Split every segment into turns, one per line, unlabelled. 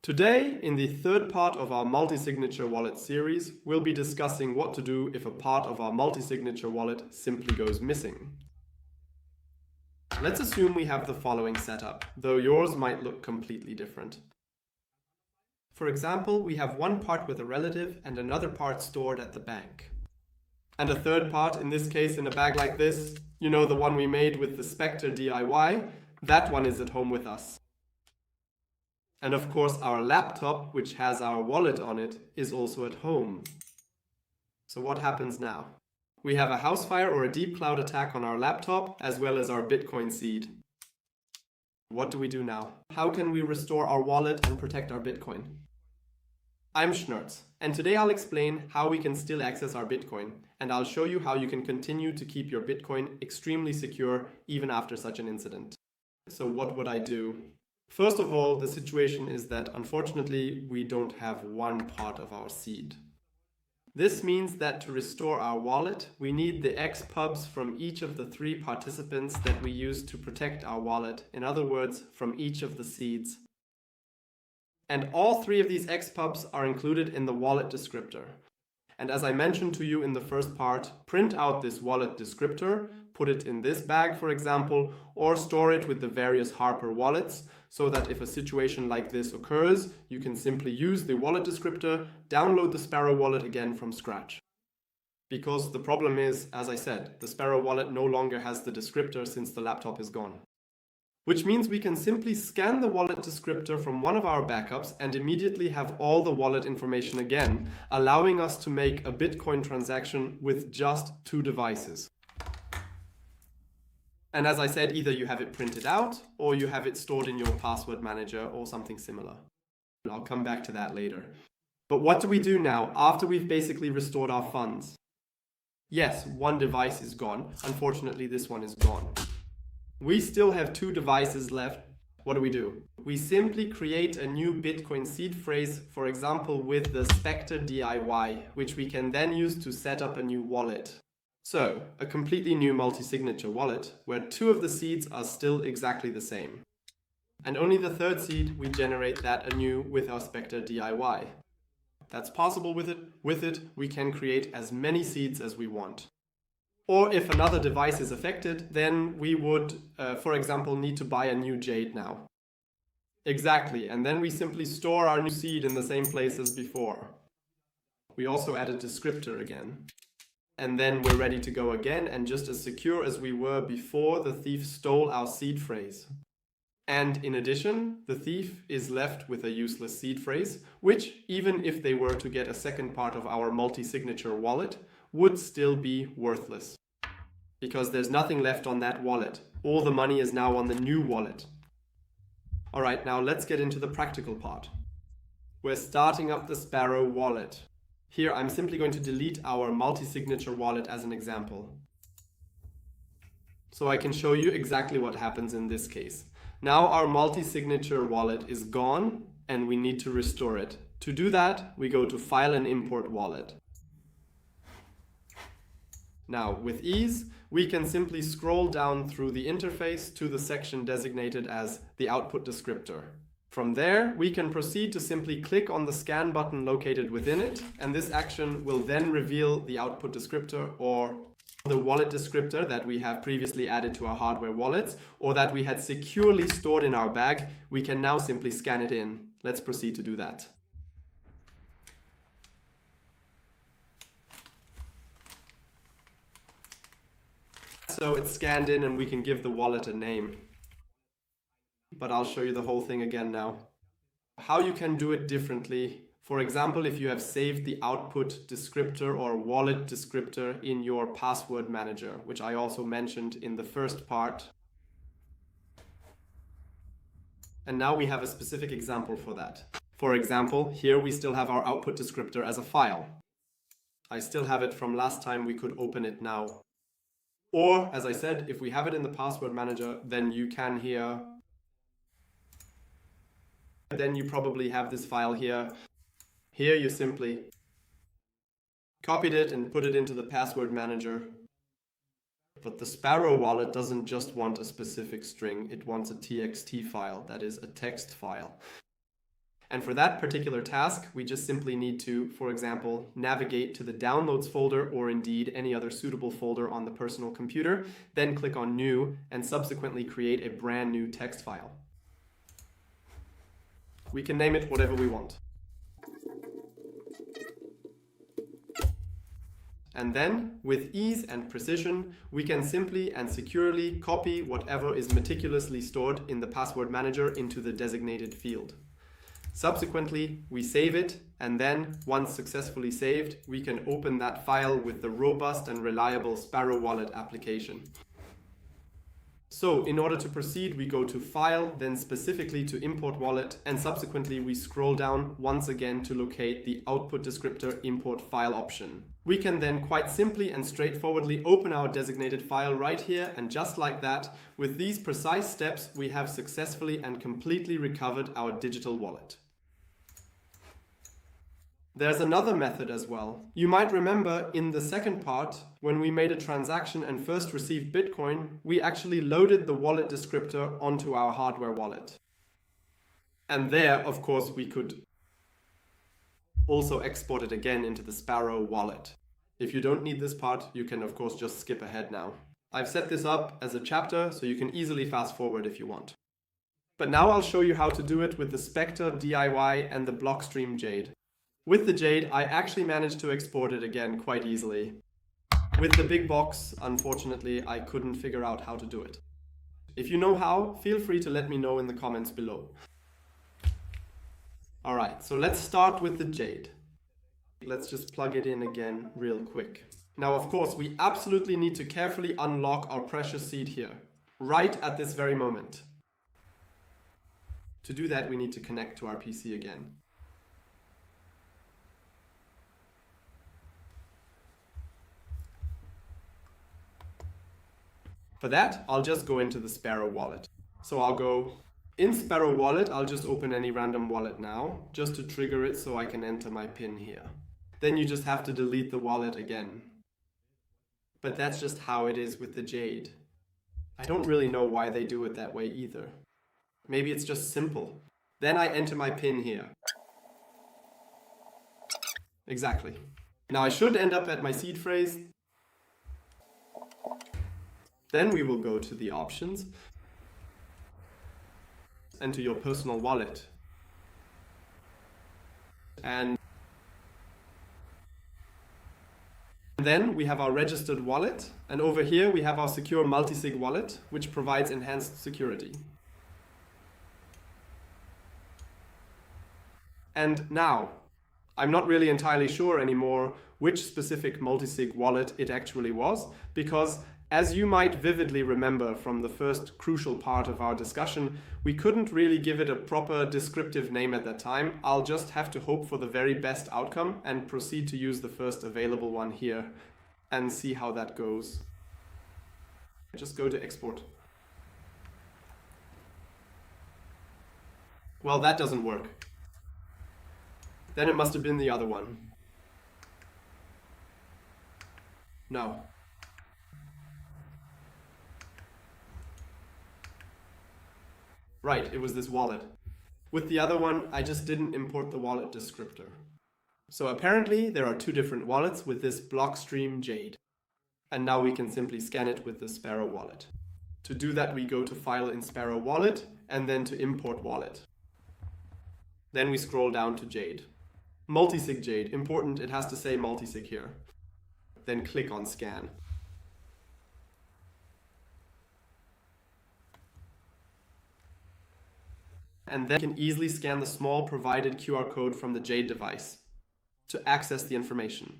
Today, in the third part of our multi-signature wallet series, we'll be discussing what to do if a part of our multi-signature wallet simply goes missing. Let's assume we have the following setup, though yours might look completely different. For example, we have one part with a relative and another part stored at the bank. And a third part, in this case in a bag like this, you know, the one we made with the Specter DIY, that one is at home with us. And of course our laptop, which has our wallet on it, is also at home. So what happens now? We have a house fire or a deep cloud attack on our laptop, as well as our Bitcoin seed. What do we do now? How can we restore our wallet and protect our Bitcoin? I'm Schnuartz, and today I'll explain how we can still access our Bitcoin, and I'll show you how you can continue to keep your Bitcoin extremely secure even after such an incident. So what would I do? First of all, the situation is that unfortunately we don't have one part of our seed. This means that to restore our wallet, we need the XPubs from each of the 3 participants that we use to protect our wallet, in other words, from each of the seeds. And all 3 of these XPubs are included in the wallet descriptor. And as I mentioned to you in the first part, print out this wallet descriptor, put it in this bag, for example, or store it with the various Harper wallets, so that if a situation like this occurs, you can simply use the wallet descriptor, download the Sparrow Wallet again from scratch. Because the problem is, as I said, the Sparrow Wallet no longer has the descriptor since the laptop is gone. Which means we can simply scan the wallet descriptor from one of our backups and immediately have all the wallet information again, allowing us to make a Bitcoin transaction with just 2 devices. And as I said, either you have it printed out or you have it stored in your password manager or something similar. I'll come back to that later. But what do we do now after we've basically restored our funds? Yes, one device is gone. Unfortunately, this one is gone. We still have 2 devices left. What do? We simply create a new Bitcoin seed phrase, for example, with the Specter DIY, which we can then use to set up a new wallet. So, a completely new multi-signature wallet, where 2 of the seeds are still exactly the same. And only the 3rd seed, we generate that anew with our Specter DIY. That's possible with it. With it, we can create as many seeds as we want. Or if another device is affected, then we would, for example, need to buy a new Jade now. Exactly, and then we simply store our new seed in the same place as before. We also add a descriptor again. And then we're ready to go again and just as secure as we were before the thief stole our seed phrase. And in addition, the thief is left with a useless seed phrase, which, even if they were to get a second part of our multi-signature wallet, would still be worthless. Because there's nothing left on that wallet. All the money is now on the new wallet. Alright, now let's get into the practical part. We're starting up the Sparrow Wallet. Here I'm simply going to delete our multi-signature wallet as an example. So I can show you exactly what happens in this case. Now our multi-signature wallet is gone and we need to restore it. To do that, we go to File and Import Wallet. Now, with ease, we can simply scroll down through the interface to the section designated as the output descriptor. From there, we can proceed to simply click on the scan button located within it, and this action will then reveal the output descriptor or the wallet descriptor that we have previously added to our hardware wallets or that we had securely stored in our bag. We can now simply scan it in. Let's proceed to do that. So it's scanned in and we can give the wallet a name. But I'll show you the whole thing again now. How you can do it differently. For example, if you have saved the output descriptor or wallet descriptor in your password manager, which I also mentioned in the first part. And now we have a specific example for that. For example, here we still have our output descriptor as a file. I still have it from last time, we could open it now. Or, as I said, if we have it in the password manager, then you can here. Then you probably have this file here. Here you simply copied it and put it into the password manager. But the Sparrow wallet doesn't just want a specific string, it wants a txt file, that is a text file. And for that particular task, we just simply need to, for example, navigate to the Downloads folder or indeed any other suitable folder on the personal computer, then click on New and subsequently create a brand new text file. We can name it whatever we want. And then, with ease and precision, we can simply and securely copy whatever is meticulously stored in the password manager into the designated field. Subsequently, we save it, and then, once successfully saved, we can open that file with the robust and reliable Sparrow Wallet application. So, in order to proceed, we go to File, then specifically to Import Wallet, and subsequently we scroll down once again to locate the Output Descriptor Import File option. We can then quite simply and straightforwardly open our designated file right here, and just like that, with these precise steps, we have successfully and completely recovered our digital wallet. There's another method as well. You might remember in the second part, when we made a transaction and first received Bitcoin, we actually loaded the wallet descriptor onto our hardware wallet. And there, of course, we could also export it again into the Sparrow Wallet. If you don't need this part, you can of course just skip ahead now. I've set this up as a chapter, so you can easily fast forward if you want. But now I'll show you how to do it with the Specter DIY and the Blockstream Jade. With the Jade, I actually managed to export it again quite easily. With the BitBox, unfortunately, I couldn't figure out how to do it. If you know how, feel free to let me know in the comments below. Alright, so let's start with the Jade. Let's just plug it in again real quick. Now, of course, we absolutely need to carefully unlock our precious seed here, right at this very moment. To do that, we need to connect to our PC again. For that, I'll just go into the Sparrow Wallet. So I'll go in Sparrow Wallet, I'll just open any random wallet now, just to trigger it so I can enter my PIN here. Then you just have to delete the wallet again. But that's just how it is with the Jade. I don't really know why they do it that way either. Maybe it's just simple. Then I enter my PIN here. Exactly. Now I should end up at my seed phrase. Then we will go to the options. Enter your personal wallet. And then we have our registered wallet. And over here we have our secure multisig wallet, which provides enhanced security. And now, I'm not really entirely sure anymore which specific multisig wallet it actually was, because as you might vividly remember from the first crucial part of our discussion, we couldn't really give it a proper descriptive name at that time. I'll just have to hope for the very best outcome and proceed to use the first available one here and see how that goes. Just go to export. Well, that doesn't work. Then it must have been the other one. No. Right, it was this wallet. With the other one, I just didn't import the wallet descriptor. So apparently there are two different wallets with this Blockstream Jade. And now we can simply scan it with the Sparrow Wallet. To do that, we go to File in Sparrow Wallet and then to Import Wallet. Then we scroll down to Jade. Multisig Jade, important, it has to say multisig here. Then click on Scan. And then you can easily scan the small provided QR code from the Jade device to access the information.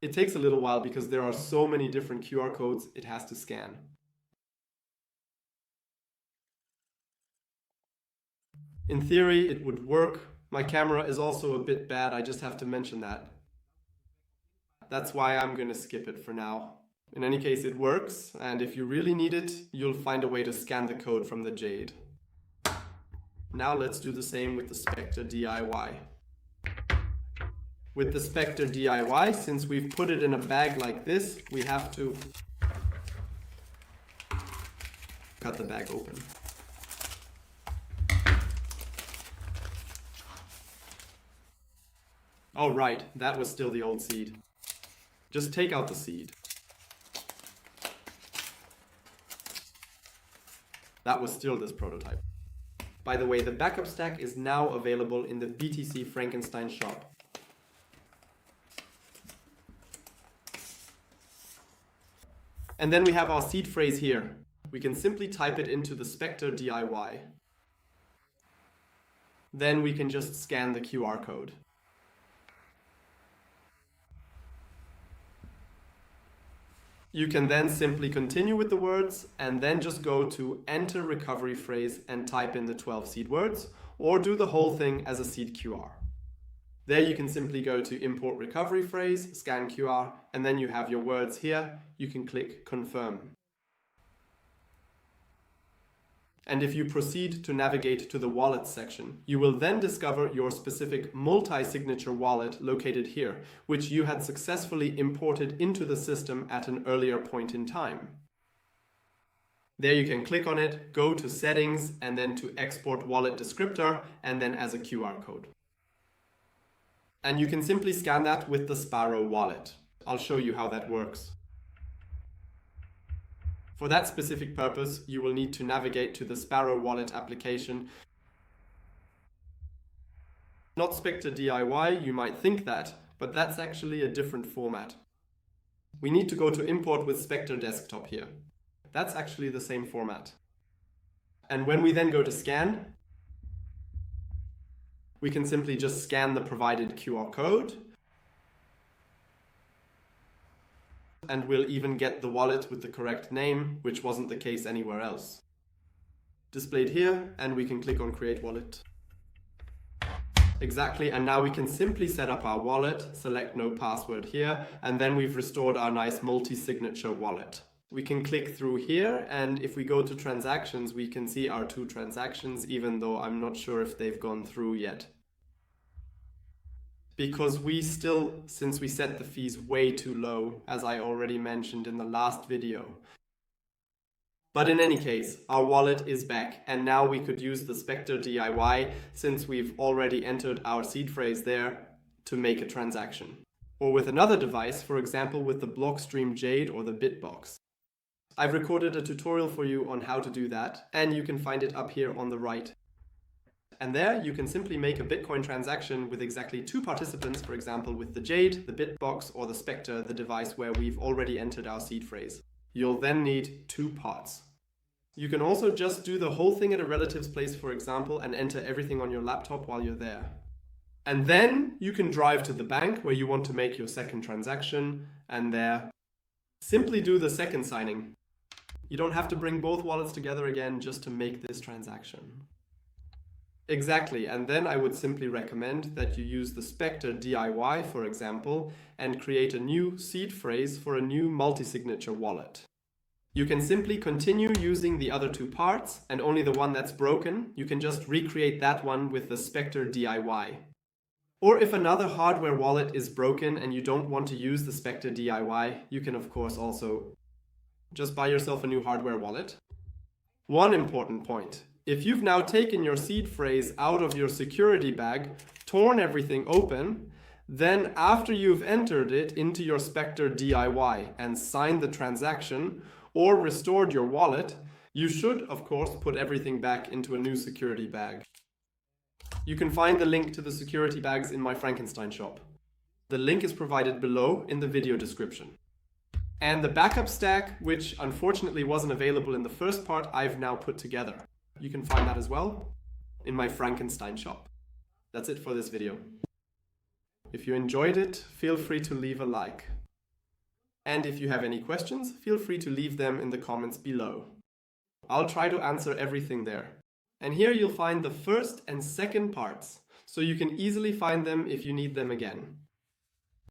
It takes a little while because there are so many different QR codes it has to scan. In theory, it would work. My camera is also a bit bad, I just have to mention that. That's why I'm going to skip it for now. In any case, it works, and if you really need it, you'll find a way to scan the code from the Jade. Now let's do the same with the Specter DIY. With the Specter DIY, since we've put it in a bag like this, we have to cut the bag open. Oh right, that was still the old seed. Just take out the seed. That was still this prototype. By the way, the backup stack is now available in the BtcFrankenstein shop. And then we have our seed phrase here. We can simply type it into the Specter DIY. Then we can just scan the QR code. You can then simply continue with the words and then just go to enter recovery phrase and type in the 12 seed words, or do the whole thing as a seed QR. There you can simply go to import recovery phrase, scan QR, and then you have your words here. You can click confirm. And if you proceed to navigate to the wallet section, you will then discover your specific multi-signature wallet located here, which you had successfully imported into the system at an earlier point in time. There you can click on it, go to settings, and then to export wallet descriptor, and then as a QR code. And you can simply scan that with the Sparrow Wallet. I'll show you how that works. For that specific purpose, you will need to navigate to the Sparrow Wallet application. Not Specter DIY, you might think that, but that's actually a different format. We need to go to import with Specter desktop here. That's actually the same format. And when we then go to scan, we can simply just scan the provided QR code. And we'll even get the wallet with the correct name, which wasn't the case anywhere else. Displayed here, and we can click on Create Wallet. Exactly, and now we can simply set up our wallet, select No Password here, and then we've restored our nice multi-signature wallet. We can click through here, and if we go to transactions, we can see our 2 transactions, even though I'm not sure if they've gone through yet. Because we still, since we set the fees way too low, as I already mentioned in the last video. But in any case, our wallet is back, and now we could use the Specter DIY, since we've already entered our seed phrase there, to make a transaction. Or with another device, for example with the Blockstream Jade or the BitBox. I've recorded a tutorial for you on how to do that, and you can find it up here on the right. And there you can simply make a Bitcoin transaction with exactly 2 participants, for example with the Jade, the BitBox, or the Specter, the device where we've already entered our seed phrase. You'll then need 2 parts. You can also just do the whole thing at a relative's place, for example, and enter everything on your laptop while you're there. And then you can drive to the bank where you want to make your second transaction, and there simply do the second signing. You don't have to bring both wallets together again just to make this transaction. Exactly, and then I would simply recommend that you use the Specter DIY, for example, and create a new seed phrase for a new multi-signature wallet. You can simply continue using the other 2 parts, and only the one that's broken, you can just recreate that one with the Specter DIY. Or if another hardware wallet is broken and you don't want to use the Specter DIY, you can of course also just buy yourself a new hardware wallet. One important point. If you've now taken your seed phrase out of your security bag, torn everything open, then after you've entered it into your Specter DIY and signed the transaction or restored your wallet, you should, of course, put everything back into a new security bag. You can find the link to the security bags in my Frankenstein shop. The link is provided below in the video description. And the backup stack, which unfortunately wasn't available in the first part, I've now put together. You can find that as well in my Frankenstein shop. That's it for this video. If you enjoyed it, feel free to leave a like. And if you have any questions, feel free to leave them in the comments below. I'll try to answer everything there. And here you'll find the first and second parts, so you can easily find them if you need them again.